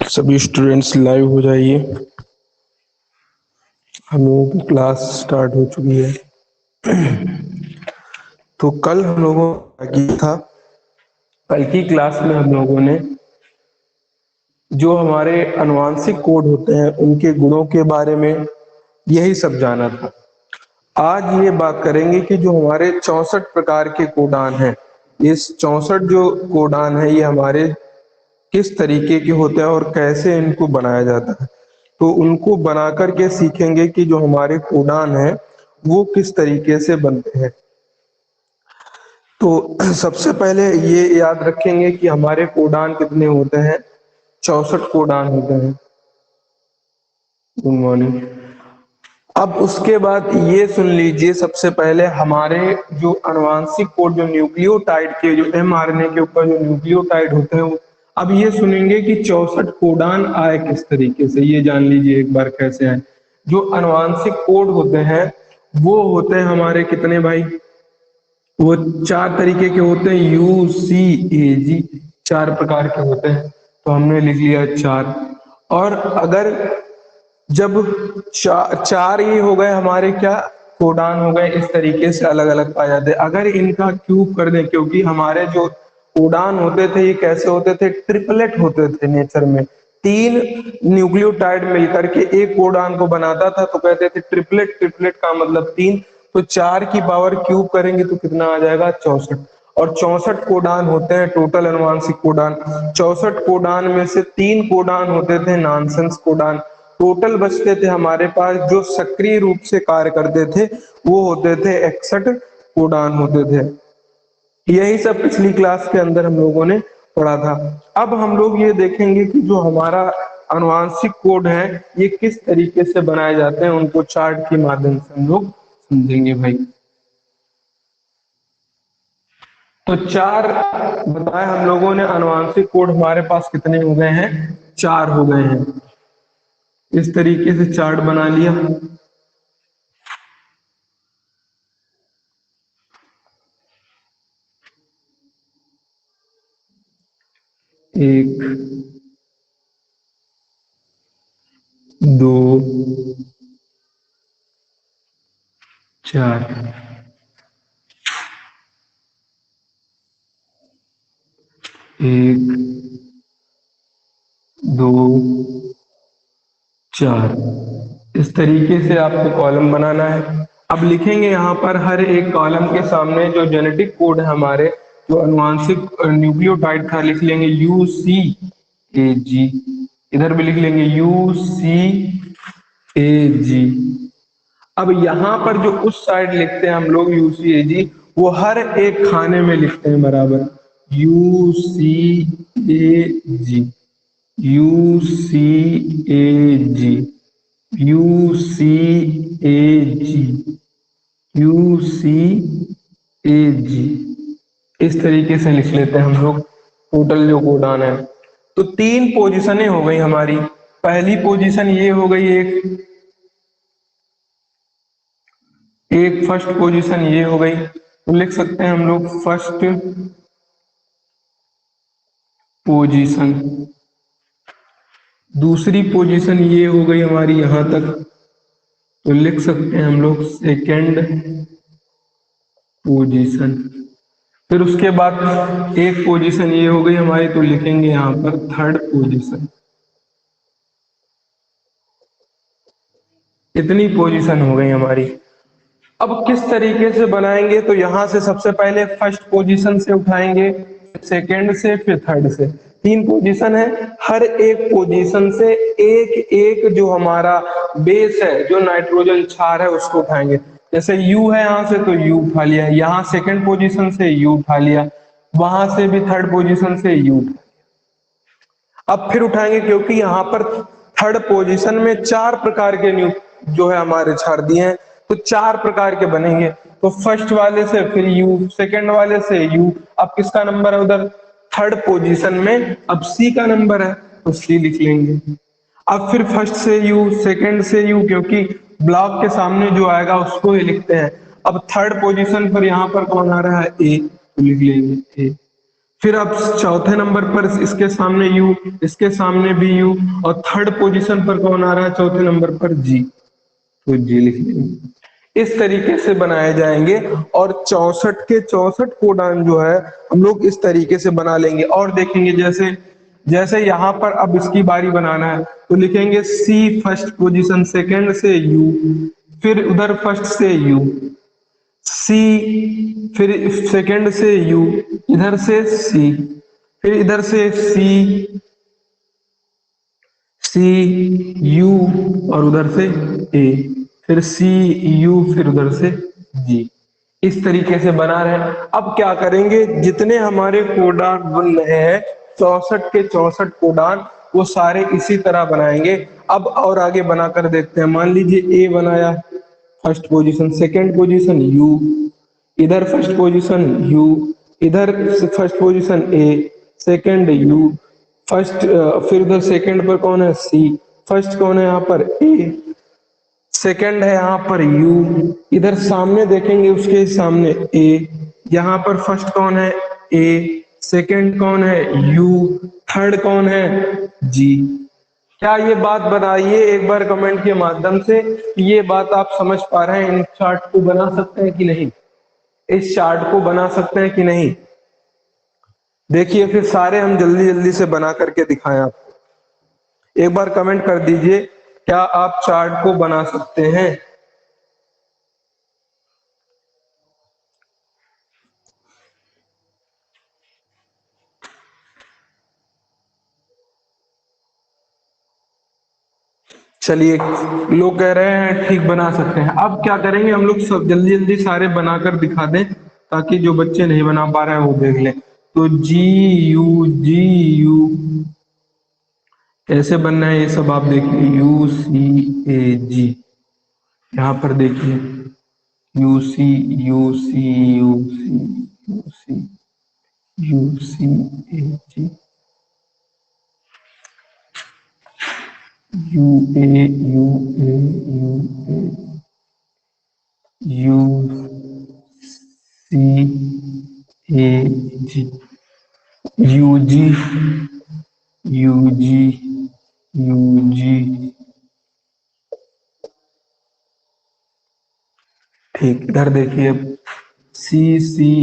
सभी students live हो जाइए। हम लोगों की क्लास स्टार्ट हो चुकी है। तो कल हम लोगों की था, कल की क्लास में हम लोगों ने जो हमारे आनुवांशिक कोड होते हैं उनके गुणों के बारे में यही सब जाना था। आज ये बात करेंगे कि जो हमारे 64 प्रकार के कोडान हैं, इस 64 जो कोडान है ये हमारे किस तरीके के होते हैं और कैसे इनको बनाया जाता है। तो उनको बना करके सीखेंगे कि जो हमारे कोडान है वो किस तरीके से बनते हैं। तो सबसे पहले ये याद रखेंगे कि हमारे कोडान कितने होते हैं, 64 कोडान होते हैं। Good morning. अब उसके बाद ये सुन लीजिए, सबसे पहले हमारे जो आनुवांशिक कोड, जो न्यूक्लियोटाइड के, जो mRNA के ऊपर जो न्यूक्लियोटाइड होते हैं, अब ये सुनेंगे कि 64 कोडान आए किस तरीके से। ये जान लीजिए एक बार कैसे आए। जो आनुवांशिक कोड होते हैं वो होते हैं हमारे कितने भाई, वो 4 तरीके के होते हैं, UCAG, 4 प्रकार के होते हैं। तो हमने लिख लिया 4। और अगर जब चार ही हो गए हमारे, क्या कोडान हो गए, इस तरीके से अलग अलग पाए जाते हैं। अगर इनका क्यूब कर दें, क्योंकि हमारे जो कोडान होते थे ये कैसे होते थे, ट्रिपलेट होते थे नेचर में। 3 न्यूक्लियोटाइड मिलकर के एक कोडान को बनाता था, तो कहते थे ट्रिपलेट। ट्रिपलेट का मतलब 3, तो 4 की पावर क्यूब करेंगे तो कितना आ जाएगा, 64। और 64 कोडान होते हैं टोटल अनुवांशिक कोडान। 64 कोडान में से 3 कोडान होते थे नॉनसेंस कोडान। टोटल बचते थे हमारे पास जो सक्रिय रूप से कार्य करते थे, वो होते थे 61 कोडान होते थे। यही सब पिछली क्लास के अंदर हम लोगों ने पढ़ा था। अब हम लोग ये देखेंगे कि जो हमारा आनुवांशिक कोड है ये किस तरीके से बनाए जाते हैं, उनको चार्ट के माध्यम से हम लोग समझेंगे भाई। तो 4 बताए हम लोगों ने, आनुवांशिक कोड हमारे पास कितने हो गए हैं, 4 हो गए हैं। इस तरीके से चार्ट बना लिया। एक, 2, 4। एक, 2, 4। इस तरीके से आपको कॉलम बनाना है। अब लिखेंगे यहाँ पर हर एक कॉलम के सामने जो जेनेटिक कोड है हमारे, जो अनुवांशिक न्यूक्लियोटाइड था, लिख लेंगे UCAG। इधर भी लिख लेंगे UCAG। अब यहाँ पर जो उस साइड लिखते हैं हम लोग UCAG, वो हर एक खाने में लिखते हैं बराबर, UCAG, UCAG, UCAG, UCAG। इस तरीके से लिख लेते हैं हम लोग टोटल जो कोडान है। तो 3 पोजीशनें हो गई हमारी। पहली पोजीशन ये हो गई, एक फर्स्ट पोजीशन ये हो गई। तो लिख सकते हैं हम लोग फर्स्ट पोजीशन। दूसरी पोजीशन ये हो गई हमारी यहां तक, तो लिख सकते हैं हम लोग सेकेंड पोजीशन। फिर उसके बाद एक पोजीशन ये हो गई हमारी, तो लिखेंगे यहां पर थर्ड पोजीशन। इतनी पोजीशन हो गई हमारी। अब किस तरीके से बनाएंगे, तो यहां से सबसे पहले फर्स्ट पोजीशन से उठाएंगे, सेकंड से, फिर थर्ड से। 3 पोजीशन है, हर एक पोजीशन से एक एक जो हमारा बेस है, जो नाइट्रोजन क्षार है, उसको उठाएंगे। जैसे U है यहां से, तो U उठा लिया, यहां सेकंड पोजीशन से U उठा लिया, वहां से भी थर्ड पोजीशन से U उठा। अब फिर उठाएंगे, क्योंकि यहाँ पर थर्ड पोजीशन में 4 प्रकार के न्यू जो है हमारे क्षार दिए हैं, तो 4 प्रकार के बनेंगे। तो फर्स्ट वाले से फिर U, सेकंड वाले से U। अब किसका नंबर है उधर, थर्ड पोजीशन में अब C का नंबर है, तो C लिख लेंगे। अब फिर फर्स्ट से U, सेकंड से U, क्योंकि ब्लॉक के सामने जो आएगा उसको ही लिखते हैं। अब थर्ड पोजीशन पर यहाँ पर कौन आ रहा है, A, तो लिख लेंगे A। फिर अब चौथे नंबर पर इसके सामने यू, इसके सामने भी यू, और थर्ड पोजीशन पर कौन आ रहा है चौथे नंबर पर? जी। तो जी लिख लेंगे। इस तरीके से बनाए जाएंगे और 64 के 64 कोडान जो है हम लोग इस तरीके से बना लेंगे। और देखेंगे जैसे जैसे यहाँ पर अब इसकी बारी बनाना है तो लिखेंगे सी फर्स्ट पोजीशन, सेकंड से यू, फिर उधर फर्स्ट से यू, सी, फिर सेकंड से यू, इधर से सी, फिर इधर से सी, सी यू, और उधर से ए, फिर सी यू, फिर उधर से जी। इस तरीके से बना रहे हैं। अब क्या करेंगे, जितने हमारे कोडान बन रहे हैं 64 के 64 कोडान, वो सारे इसी तरह बनाएंगे। अब और आगे बनाकर देखते हैं। मान लीजिए ए बनाया first position, second position you, इधर फर्स्ट पोजीशन यू, इधर first position A, second you, first, फिर उधर सेकंड पर कौन है? सी, फर्स्ट कौन है यहाँ पर? ए, सेकंड है यहाँ पर यू, इधर सामने देखेंगे उसके सामने ए, यहाँ पर फर्स्ट कौन है? ए, सेकंड कौन है? यू, थर्ड कौन है? जी। क्या ये बात बताइए एक बार कमेंट के माध्यम से, ये बात आप समझ पा रहे हैं? इन चार्ट को बना सकते हैं कि नहीं? इस चार्ट को बना सकते हैं कि नहीं? देखिए फिर सारे हम जल्दी जल्दी से बना करके दिखाएं आपको। एक बार कमेंट कर दीजिए, क्या आप चार्ट को बना सकते हैं? चलिए, लोग कह रहे हैं ठीक बना सकते हैं। अब क्या करेंगे हम लोग, सब जल्दी जल्दी सारे बनाकर दिखा दें ताकि जो बच्चे नहीं बना पा रहे हैं वो देख लें। तो जी यू, जी यू कैसे बनना है ये सब आप देखिए। यू सी ए जी, यहाँ पर देखिए U C U C U C U C U C A G, U A U A U A U C A G, U G U G U G. ठीक, इधर देखिए सी सी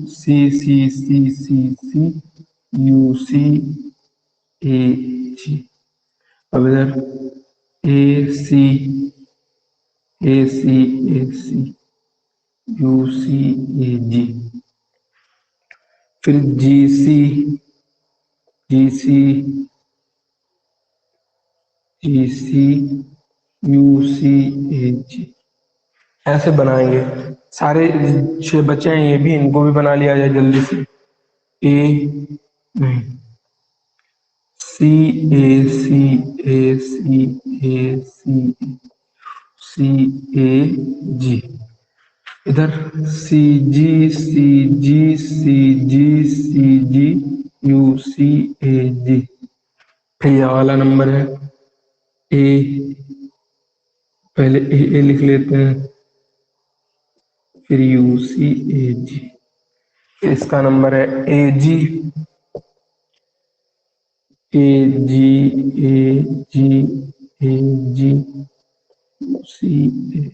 सी सी सी सी सी U C A जी। अब इधर ए सी ए सी ए सी U C A जी, फिर जी सी जी सी जी सी U C A जी। ऐसे बनाएंगे। सारे 6 बच्चे हैं, ये भी, इनको भी बना लिया जाए जल्दी से। ए नहीं, सी ए सी ए सी ए सी सी ए जी, इधर सी जी सी जी सी जी सी जी यू सी ए जी। फिर यह वाला नंबर है ए, पहले ए लिख लेते हैं, फिर यू सी ए जी। इसका नंबर है ए जी ए जी ए जी ए जी सी ए।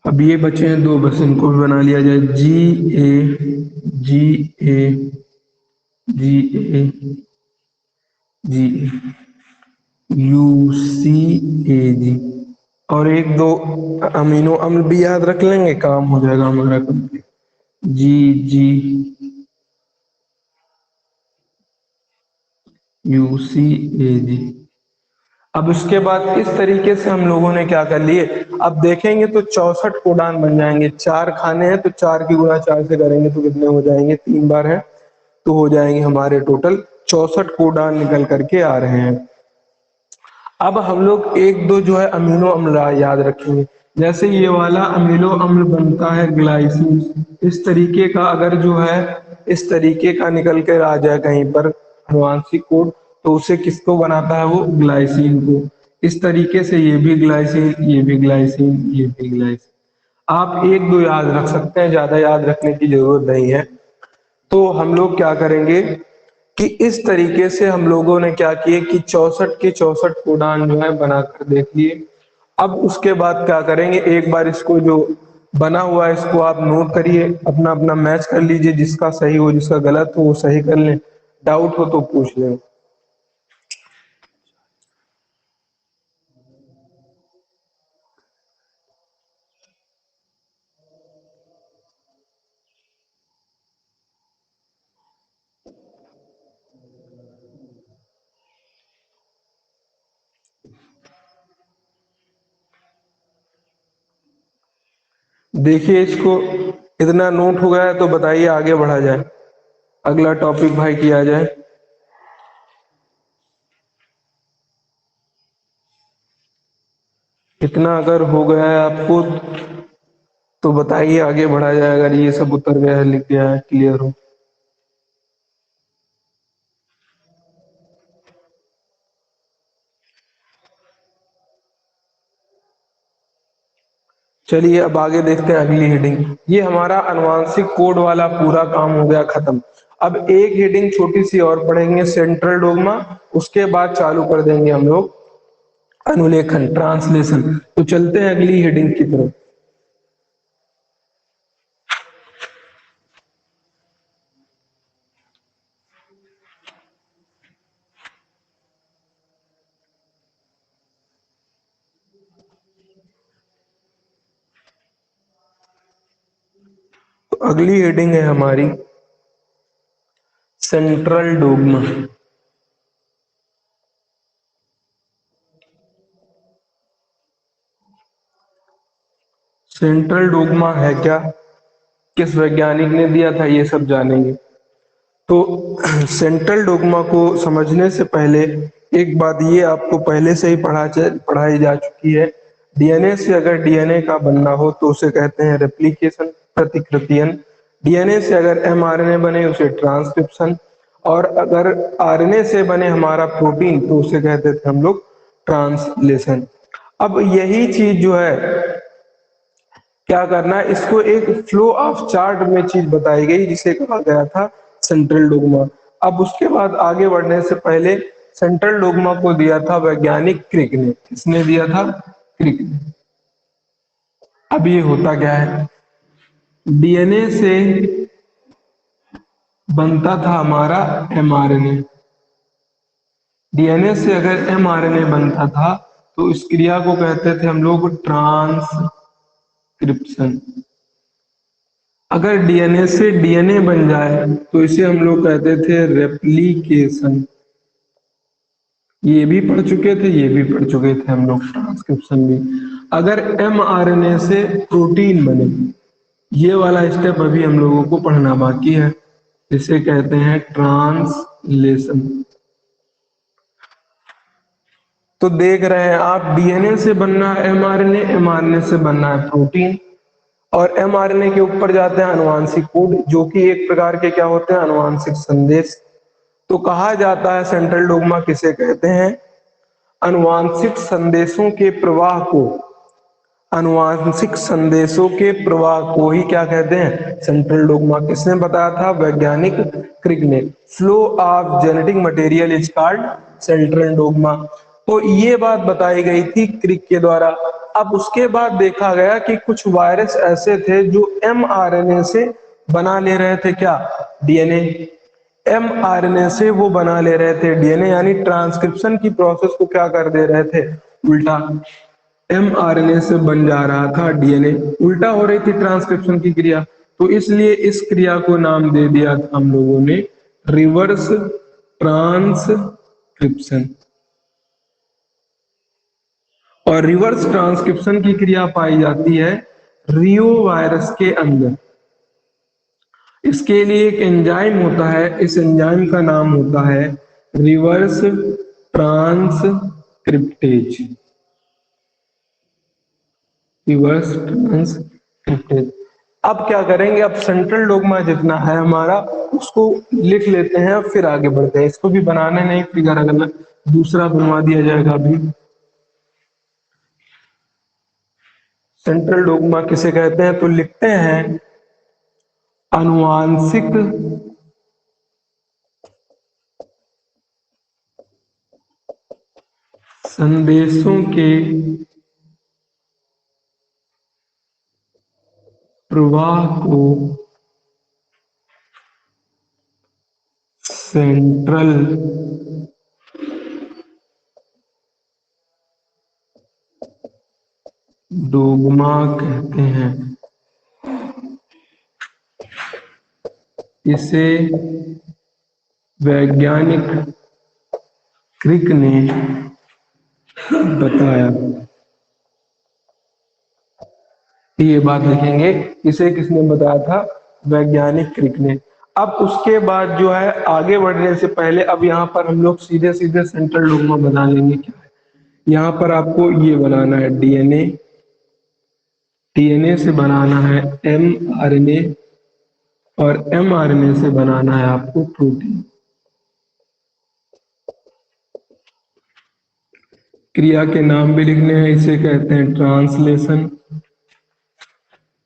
अब ये बचे हैं 2, बस इनको भी बना लिया जाए। जी ए जी ए जी ए जी यू सी ए जी। और 1 2 अमीनो अम्ल भी याद रख लेंगे, काम हो जाएगा हमारा complete. Ji ji you C A जी। अब उसके बाद इस तरीके से हम लोगों ने क्या कर लिए, अब देखेंगे तो 64 कोडान बन जाएंगे। 4 खाने हैं तो 4 की गुणा 4 से करेंगे तो कितने हो जाएंगे? 3 बार है तो हो जाएंगे हमारे टोटल 64 कोडान निकल करके आ रहे हैं। अब हम लोग 1 2 जो है अमीनो अम्ल याद रखेंगे। जैसे ये वाला अमीनो अम्ल बनता है ग्लाइसिन, इस तरीके का अगर जो है इस तरीके का निकल कर आ जाए कहीं पर आनुवांशिक कोड, तो उसे किसको बनाता है? वो ग्लाइसिन को। इस तरीके से ये भी ग्लाइसिन, ये भी ग्लाइसिन, ये भी ग्लाइसिन। आप 1 2 याद रख सकते हैं, ज्यादा याद रखने की जरूरत नहीं है। तो हम लोग क्या करेंगे कि इस तरीके से हम लोगों ने क्या किए कि 64 के 64 कोडान जो है बनाकर देख लिए। अब उसके बाद क्या करेंगे, एक बार इसको जो बना हुआ है इसको आप नोट करिए, अपना अपना मैच कर लीजिए, जिसका सही हो जिसका गलत हो वो सही कर लें, डाउट हो तो पूछ लें। देखिए इसको इतना नोट हो गया है तो बताइए आगे बढ़ा जाए, अगला टॉपिक भाई किया जाए। इतना अगर हो गया है आपको तो बताइए आगे बढ़ा जाए, अगर ये सब उतर गया है, लिख गया है, क्लियर हो। चलिए अब आगे देखते हैं अगली हेडिंग। ये हमारा अनुवांशिक कोड वाला पूरा काम हो गया खत्म। अब एक हेडिंग छोटी सी और पढ़ेंगे, सेंट्रल डोग्मा। उसके बाद चालू कर देंगे हम लोग अनुलेखन, ट्रांसलेशन। तो चलते हैं अगली हेडिंग की तरफ। तो अगली हेडिंग है हमारी सेंट्रल डोग्मा। सेंट्रल डोग्मा है क्या, किस वैज्ञानिक ने दिया था, ये सब जानेंगे। तो सेंट्रल डोग्मा को समझने से पहले एक बात ये आपको पहले से ही पढ़ाई जा चुकी है। डीएनए से अगर डीएनए का बनना हो तो उसे कहते हैं रेप्लिकेशन, प्रतिकृतियन। डीएनए से अगर एमआरएनए बने उसे ट्रांसक्रिप्शन, और अगर आरएनए से बने हमारा प्रोटीन तो उसे कहते थे हम लोग ट्रांसलेशन। अब यही चीज जो है क्या करना है, इसको एक फ्लो ऑफ चार्ट में चीज बताई गई जिसे कहा गया था सेंट्रल डोग्मा। अब उसके बाद आगे बढ़ने से पहले सेंट्रल डोग्मा को दिया था वैज्ञानिक क्रिक ने। किसने दिया था? क्रिक ने। अब ये होता क्या है, डीएनए से बनता था हमारा एमआरएनए। डीएनए से अगर एमआरएनए बनता था तो इस क्रिया को कहते थे हम लोग ट्रांसक्रिप्शन। अगर डीएनए से डीएनए बन जाए तो इसे हम लोग कहते थे रेप्लिकेशन। ये भी पढ़ चुके थे, ये भी पढ़ चुके थे हम लोग, ट्रांसक्रिप्शन भी। अगर एमआरएनए से प्रोटीन बने, ये वाला स्टेप अभी हम लोगों को पढ़ना बाकी है, इसे कहते हैं ट्रांसलेशन। तो देख रहे हैं आप, डीएनए से बनना है एमआरएनए, एमआरएनए से बनना है प्रोटीन, और एमआरएनए के ऊपर जाते हैं अनुवांशिक कोड, जो कि एक प्रकार के क्या होते हैं, अनुवांशिक संदेश। तो कहा जाता है सेंट्रल डोग्मा किसे कहते हैं, अनुवांशिक संदेशों के प्रवाह को, अनुवांशिक संदेशों के प्रवाह को ही क्या कहते हैं, सेंट्रल डोग्मा। किसने बताया था? वैज्ञानिक क्रिक ने। Flow of genetic material is called central dogma. तो ये बात बताई गई थी क्रिक के द्वारा। अब उसके बाद देखा गया कि कुछ वायरस ऐसे थे जो एमआरएनए से बना ले रहे थे क्या, डीएनए। एमआरएनए से वो बना ले रहे थे डीएनए, यानी ट्रांसक्रिप्शन की प्रोसेस को क्या कर दे रहे थे, उल्टा। एमआरएनए से बन जा रहा था डीएनए, उल्टा हो रही थी ट्रांसक्रिप्शन की क्रिया। तो इसलिए इस क्रिया को नाम दे दिया था हम लोगों ने रिवर्स ट्रांसक्रिप्शन। और रिवर्स ट्रांसक्रिप्शन की क्रिया पाई जाती है रियो वायरस के अंदर। इसके लिए एक एंजाइम होता है, इस एंजाइम का नाम होता है रिवर्स ट्रांसक्रिप्टेज। Reverse transcriptase. अब क्या करेंगे, अब सेंट्रल डोग्मा जितना है हमारा उसको लिख लेते हैं, फिर आगे बढ़ते हैं। इसको भी बनाने नहीं, फिगर अगर दूसरा बनवा दिया जाएगा अभी। सेंट्रल डोग्मा किसे कहते हैं, तो लिखते हैं अनुवांशिक संदेशों के प्रवाह को सेंट्रल डोग्मा कहते हैं। इसे वैज्ञानिक क्रिक ने बताया। ये बात लिखेंगे, इसे किसने बताया था? वैज्ञानिक क्रिक ने। अब उसके बाद जो है, आगे बढ़ने से पहले अब यहाँ पर हम लोग सीधे सीधे सेंट्रल डोग्मा बना लेंगे। क्या है यहाँ पर आपको ये बनाना है? डीएनए, डीएनए से बनाना है एमआरएनए, और एमआरएनए से बनाना है आपको प्रोटीन। क्रिया के नाम भी लिखने हैं। इसे कहते हैं ट्रांसलेशन,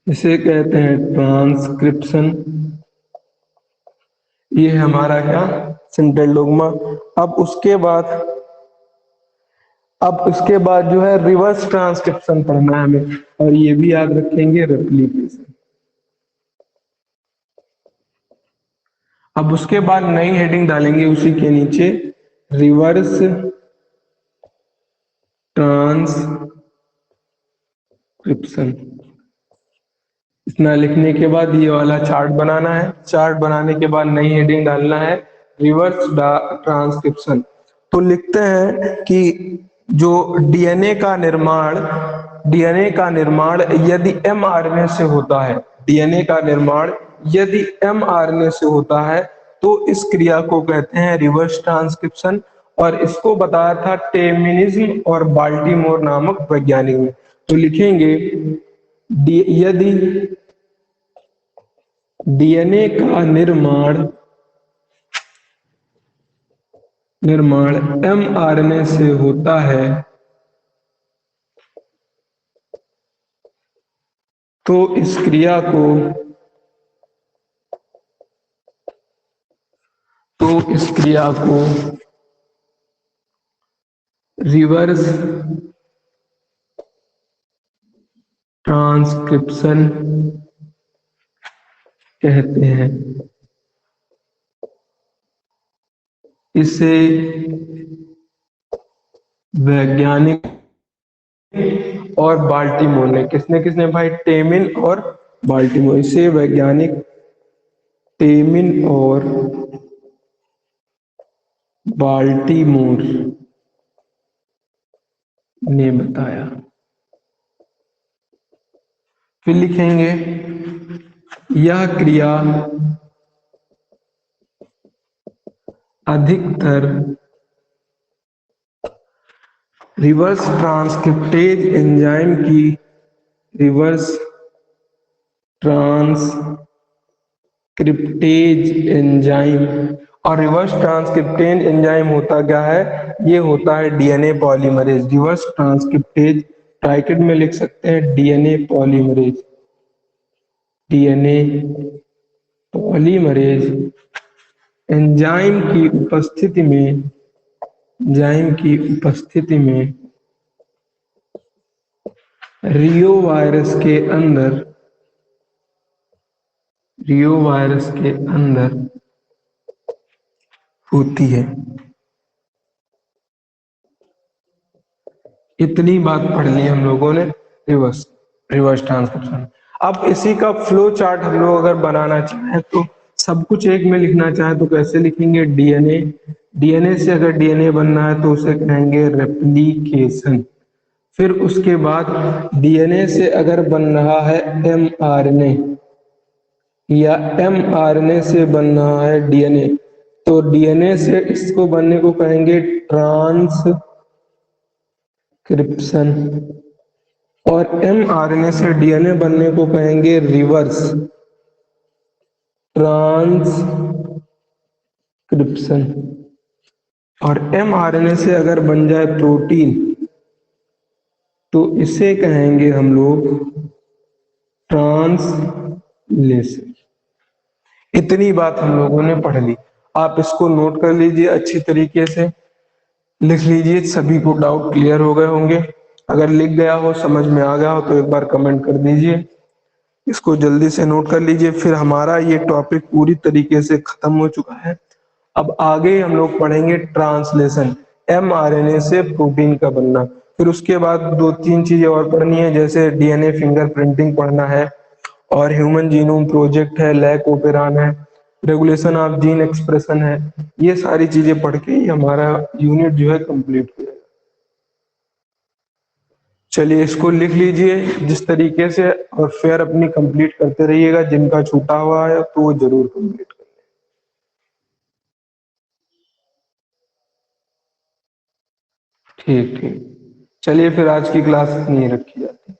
इसे कहते हैं ट्रांसक्रिप्शन। ये है हमारा क्या? Central dogma. अब उसके बाद जो है रिवर्स ट्रांसक्रिप्शन पढ़ना है हमें, और ये भी याद रखेंगे, रेप्लिकेशन। अब उसके बाद नई हेडिंग डालेंगे उसी के नीचे, रिवर्स ट्रांसक्रिप्शन। इतना लिखने के बाद ये वाला चार्ट बनाना है। चार्ट बनाने के बाद नई हेडिंग डालना है, रिवर्स ट्रांसक्रिप्शन। तो लिखते हैं कि जो डीएनए का निर्माण यदि एमआरएनए से होता है, डीएनए का निर्माण यदि एमआरएनए से होता है, तो इस क्रिया को कहते हैं रिवर्स ट्रांसक्रिप्शन। और इसको बताया था टेमिनिज्म और बाल्टीमोर नामक वैज्ञानिक ने। तो लिखेंगे यदि डीएनए का निर्माण एमआरएनए से होता है, तो इस क्रिया को रिवर्स ट्रांसक्रिप्शन कहते हैं। इसे वैज्ञानिक और बाल्टीमोर ने, किसने भाई? टेमिन और बाल्टीमोर। इसे वैज्ञानिक टेमिन और बाल्टीमोर ने बताया। फिर लिखेंगे यह क्रिया अधिकतर रिवर्स ट्रांसक्रिप्टेज एंजाइम और रिवर्स ट्रांसक्रिप्टेज एंजाइम होता क्या है? ये होता है DNA polymerase. Reverse transcriptase bracket में लिख सकते हैं डीएनए पॉलीमरेज। एंजाइम की उपस्थिति में रियो वायरस के अंदर होती है। इतनी बात पढ़ ली हम लोगों ने रिवर्स ट्रांसक्रिप्शन। अब इसी का फ्लो चार्ट हम लोग अगर बनाना चाहें, तो सब कुछ एक में लिखना चाहें तो कैसे लिखेंगे? डीएनए से अगर डीएनए बनना है तो उसे कहेंगे रेप्लिकेशन। फिर उसके बाद डीएनए से अगर बन रहा है एमआरएनए, या एमआरएनए से बन रहा है डीएनए, तो डीएनए से इसको बनने को कहेंगे ट्रांसक्रिप्शन, और एमआरएनए से डीएनए बनने को कहेंगे रिवर्स ट्रांसक्रिप्शन। और एमआरएनए से अगर बन जाए प्रोटीन, तो इसे कहेंगे हम लोग ट्रांसलेशन। इतनी बात हम लोगों ने पढ़ ली। आप इसको नोट कर लीजिए अच्छी तरीके से। लिख लीजिए, सभी को डाउट क्लियर हो गए होंगे। अगर लिख गया हो, समझ में आ गया हो तो एक बार कमेंट कर दीजिए। इसको जल्दी से नोट कर लीजिए। फिर हमारा ये टॉपिक पूरी तरीके से खत्म हो चुका है। अब आगे हम लोग पढ़ेंगे ट्रांसलेशन, mRNA से प्रोटीन का बनना। फिर उसके बाद दो तीन चीजें और पढ़नी है, जैसे डीएनए फिंगरप्रिंटिंग पढ़ना है, और ह्यूमन जीनोम प्रोजेक्ट है, लैक ओपेरान है, रेगुलेशन ऑफ जीन एक्सप्रेशन है। ये सारी चीजें पढ़ के ही हमारा यूनिट जो है कंप्लीट हो जाएगा। चलिए इसको लिख लीजिए जिस तरीके से, और फिर अपनी कंप्लीट करते रहिएगा। जिनका छूटा हुआ है तो वो जरूर कंप्लीट करें। ठीक ठीक। चलिए फिर आज की क्लास इतनी ही रखी जाती है।